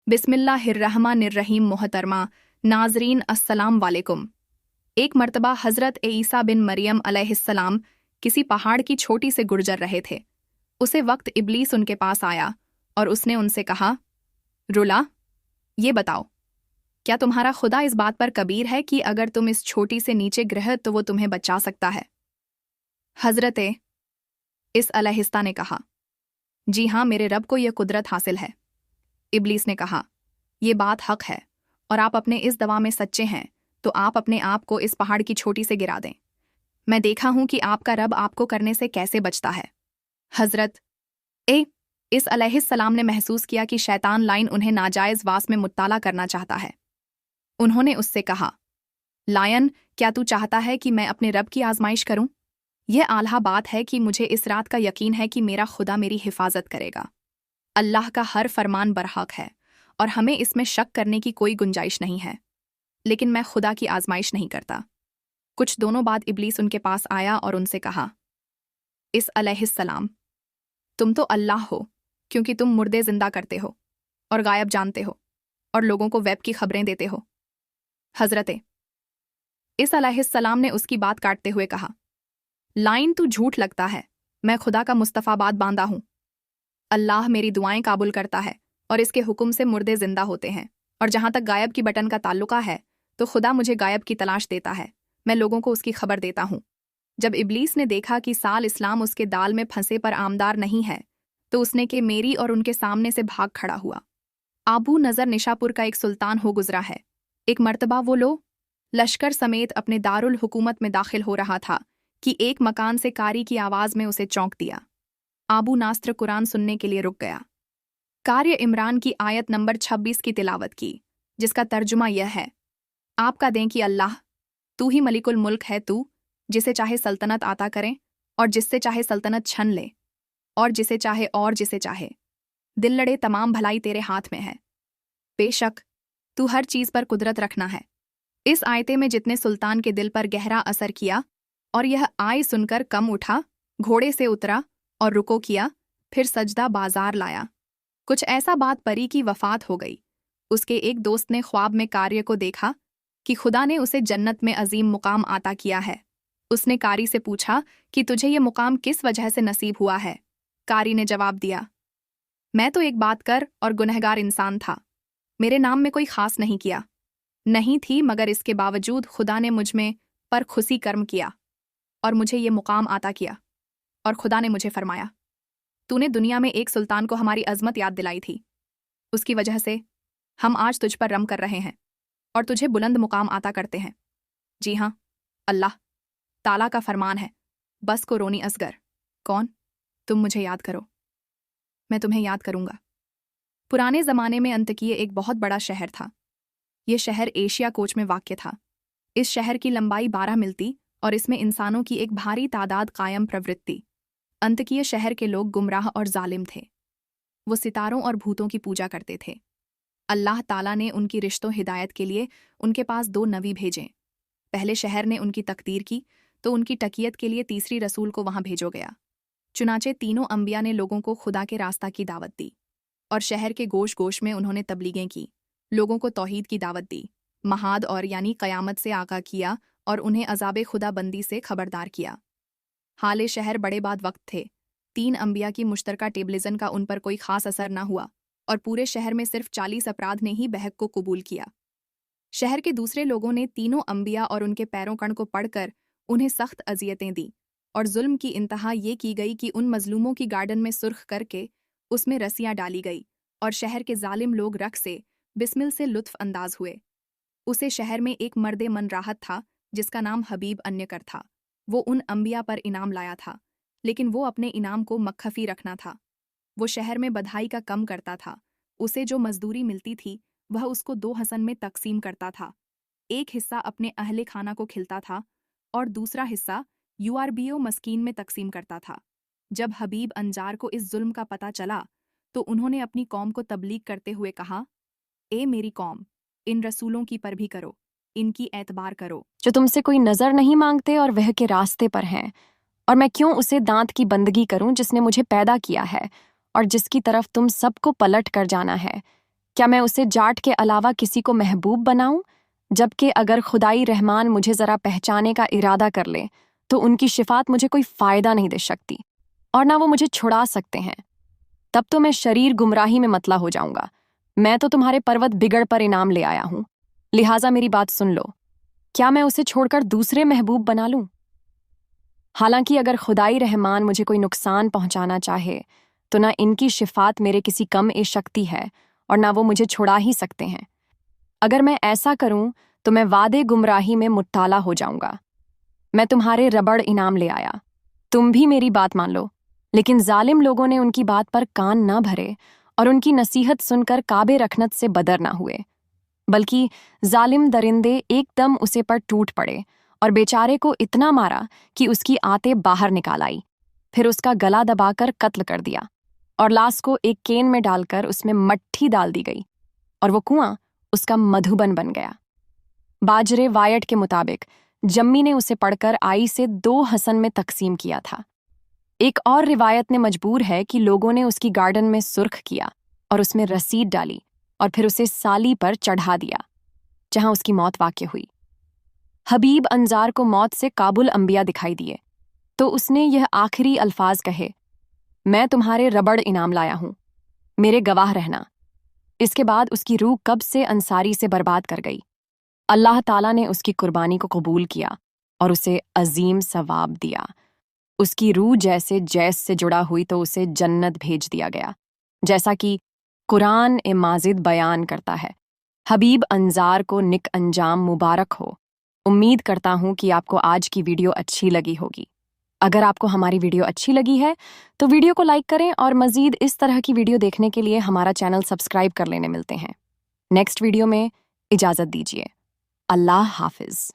बिस्मिल्लाहिर्रहमानिर्रहीम। मोहतरमा नाजरीन, अस्सलाम वालेकुम। एक मर्तबा हज़रत ईसा बिन मरियम अलैहिस्सलाम किसी पहाड़ की छोटी से गुर्जर रहे थे। उसे वक्त इब्लीस उनके पास आया और उसने उनसे कहा, रुला, ये बताओ, क्या तुम्हारा खुदा इस बात पर कबीर है कि अगर तुम इस छोटी से नीचे गिरह तो वो तुम्हें बचा सकता है? हज़रत इस अलैहिस्सा ने कहा, जी हाँ, मेरे रब को यह कुदरत हासिल है। इब्लीस ने कहा, ये बात हक है और आप अपने इस दवा में सच्चे हैं तो आप अपने आप को इस पहाड़ की छोटी से गिरा दें। मैं देखा हूं कि आपका रब आपको करने से कैसे बचता है। हज़रत इस अलैहिस्सलाम ने महसूस किया कि शैतान लाइन उन्हें नाजायज़ वास में मुत्ताला करना चाहता है। उन्होंने उससे कहा, लायन, क्या तू चाहता है कि मैं अपने रब की आजमाइश करूं? यह आला बात है कि मुझे इस रात का यकीन है कि मेरा खुदा मेरी हिफाजत करेगा। अल्लाह का हर फरमान बरहक है और हमें इसमें शक करने की कोई गुंजाइश नहीं है, लेकिन मैं खुदा की आजमाइश नहीं करता। कुछ दोनों बाद इब्लीस उनके पास आया और उनसे कहा, इस अलैहिस्सलाम, तुम तो अल्लाह हो, क्योंकि तुम मुर्दे जिंदा करते हो और गायब जानते हो और लोगों को वेब की खबरें देते हो। हज़रत इस अलैहिस्सलाम ने उसकी बात काटते हुए कहा, लाइन, तू झूठ लगता है, मैं खुदा का मुस्तफ़ाबाद बांदा हूं। अल्लाह मेरी दुआएं काबुल करता है और इसके हुक्म से मुर्दे जिंदा होते हैं, और जहां तक गायब की बटन का ताल्लुका है तो खुदा मुझे गायब की तलाश देता है, मैं लोगों को उसकी खबर देता हूं। जब इब्लीस ने देखा कि साल इस्लाम उसके दाल में फंसे पर आमदार नहीं है तो उसने के मेरी और उनके सामने से भाग खड़ा हुआ। आबू नज़र निशापुर का एक सुल्तान हो गुजरा है। एक मर्तबा वो लश्कर समेत अपने दारुल हुकूमत में दाखिल हो रहा था कि एक मकान से कारी की आवाज़ में उसे चौंक दिया। आबू नास्त्र कुरान सुनने के लिए रुक गया। कार्य इमरान की आयत नंबर 26 की तिलावत की, जिसका तर्जुमा यह है, आपका दें कि अल्लाह, तू ही मलिकुल मुल्क है, तू जिसे चाहे सल्तनत आता करे और जिससे चाहे सल्तनत छन ले, और जिसे चाहे दिल लड़े, तमाम भलाई तेरे हाथ में है। बेशक तू हर चीज़ पर कुदरत रखना है। इस आयते में जितने सुल्तान के दिल पर गहरा असर किया और यह आय सुनकर कम उठा, घोड़े से उतरा और रुको किया, फिर सजदा बाजार लाया। कुछ ऐसा बात परी की वफात हो गई। उसके एक दोस्त ने ख्वाब में कार्य को देखा कि खुदा ने उसे जन्नत में अजीम मुकाम आता किया है। उसने कारी से पूछा कि तुझे ये मुकाम किस वजह से नसीब हुआ है? कारी ने जवाब दिया, मैं तो एक बात कर और गुनहगार इंसान था, मेरे नाम में कोई खास नहीं थी, मगर इसके बावजूद खुदा ने मुझ में पर खुशी कर्म किया और मुझे ये मुकाम आता किया। और खुदा ने मुझे फरमाया, तूने दुनिया में एक सुल्तान को हमारी अजमत याद दिलाई थी, उसकी वजह से हम आज तुझ पर रम कर रहे हैं और तुझे बुलंद मुकाम आता करते हैं। जी हाँ, अल्लाह ताला का फरमान है, बस को रोनी असगर, कौन? तुम मुझे याद करो, मैं तुम्हें याद करूंगा। पुराने ज़माने में अंतकीय एक बहुत बड़ा शहर था। यह शहर एशिया कोच में वाक़ था। इस शहर की लंबाई 12 मील थी और इसमें इंसानों की एक भारी तादाद कायम प्रवृत्ति। अंतकीय शहर के लोग गुमराह और जालिम थे। वो सितारों और भूतों की पूजा करते थे। अल्लाह ताला ने उनकी रिश्तों हिदायत के लिए उनके पास 2 नबी भेजे। पहले शहर ने उनकी तकदीर की तो उनकी टकियत के लिए तीसरी रसूल को वहां भेजो गया। चुनाचे तीनों अंबिया ने लोगों को खुदा के रास्ता की दावत दी और शहर के गोश गोश में उन्होंने तबलीगें की, लोगों को तौहीद की दावत दी, महाद और यानी क़यामत से आगाह किया और उन्हें अज़ाब खुदा बंदी से खबरदार किया। हाले शहर बड़े बाद वक्त थे। 3 अंबिया की मुश्तरका टेबलिज़न का उन पर कोई खास असर न हुआ और पूरे शहर में सिर्फ 40 अपराध ने ही बहक को कबूल किया। शहर के दूसरे लोगों ने तीनों अंबिया और उनके पैरों कण को पढ़कर उन्हें सख्त अजियतें दी और जुल्म की इंतहा ये की गई कि उन मजलूमों की गार्डन में सुर्ख करके उसमें रस्सियां डाली गई और शहर के जालिम लोग रख से बिस्मिल से लुत्फ अंदाज हुए। उसे शहर में एक मर्दे मन राहत था जिसका नाम हबीब अन्यकर था। वो उन अंबिया पर इनाम लाया था, लेकिन वो अपने इनाम को मक्खफी रखना था। वो शहर में बधाई का कम करता था। उसे जो मजदूरी मिलती थी वह उसको 2 हसन में तकसीम करता था। एक हिस्सा अपने अहले खाना को खिलता था और दूसरा हिस्सा यूआरबीओ मस्कीन में तकसीम करता था। जब हबीब अंजार को इस जुल्म का पता चला तो उन्होंने अपनी कौम को तबलीग करते हुए कहा, ए मेरी कौम, इन रसूलों की पर भी करो, इनकी एतबार करो जो तुमसे कोई नजर नहीं मांगते और वह के रास्ते पर हैं। और मैं क्यों उसे दांत की बंदगी करूं जिसने मुझे पैदा किया है और जिसकी तरफ तुम सबको पलट कर जाना है। क्या मैं उसे जाट के अलावा किसी को महबूब बनाऊं? जबकि अगर खुदाई रहमान मुझे ज़रा पहचाने का इरादा कर ले तो उनकी शिफात मुझे कोई फ़ायदा नहीं दे सकती और ना वो मुझे छुड़ा सकते हैं। तब तो मैं शरीर गुमराही में मतला हो जाऊंगा। मैं तो तुम्हारे पर्वत बिगड़ पर इनाम ले आया हूं, लिहाजा मेरी बात सुन लो। क्या मैं उसे छोड़कर दूसरे महबूब बना लूं? हालांकि अगर खुदाई रहमान मुझे कोई नुकसान पहुंचाना चाहे तो ना इनकी शिफात मेरे किसी कम ए शक्ति है और ना वो मुझे छुड़ा ही सकते हैं। अगर मैं ऐसा करूं तो मैं वादे गुमराही में मुत्ताला हो जाऊंगा। मैं तुम्हारे रबड़ इनाम ले आया, तुम भी मेरी बात मान लो। लेकिन जालिम लोगों ने उनकी बात पर कान न भरे और उनकी नसीहत सुनकर काबे रखनत से बदर न हुए, बल्कि जालिम दरिंदे एकदम उसे पर टूट पड़े और बेचारे को इतना मारा कि उसकी आंतें बाहर निकाल आई। फिर उसका गला दबाकर कत्ल कर दिया और लाश को एक केन में डालकर उसमें मट्ठी डाल दी गई और वो कुआं उसका मधुबन बन गया। बाजरे वायट के मुताबिक जम्मी ने उसे पढ़कर आई से 2 हसन में तकसीम किया था। एक और रिवायत ने मजबूर है कि लोगों ने उसकी गार्डन में सुर्ख किया और उसमें रसीद डाली और फिर उसे साली पर चढ़ा दिया, जहां उसकी मौत वाक़ई हुई। हबीब अंजार को मौत से काबुल अंबिया दिखाई दिए तो उसने यह आखिरी अल्फाज कहे, मैं तुम्हारे रबड़ इनाम लाया हूं, मेरे गवाह रहना। इसके बाद उसकी रूह कब से अंसारी से बर्बाद कर गई। अल्लाह ताला ने उसकी कुर्बानी को कबूल किया और उसे अजीम सवाब दिया। उसकी रूह जैसे जैस से जुड़ा हुई तो उसे जन्नत भेज दिया गया, जैसा कि कुरान ए माजिद बयान करता है। हबीब अंजार को निक अंजाम मुबारक हो। उम्मीद करता हूं कि आपको आज की वीडियो अच्छी लगी होगी। अगर आपको हमारी वीडियो अच्छी लगी है तो वीडियो को लाइक करें और मज़ीद इस तरह की वीडियो देखने के लिए हमारा चैनल सब्सक्राइब कर लेने मिलते हैं। नेक्स्ट वीडियो में इजाज़त दीजिए। अल्लाह हाफिज़।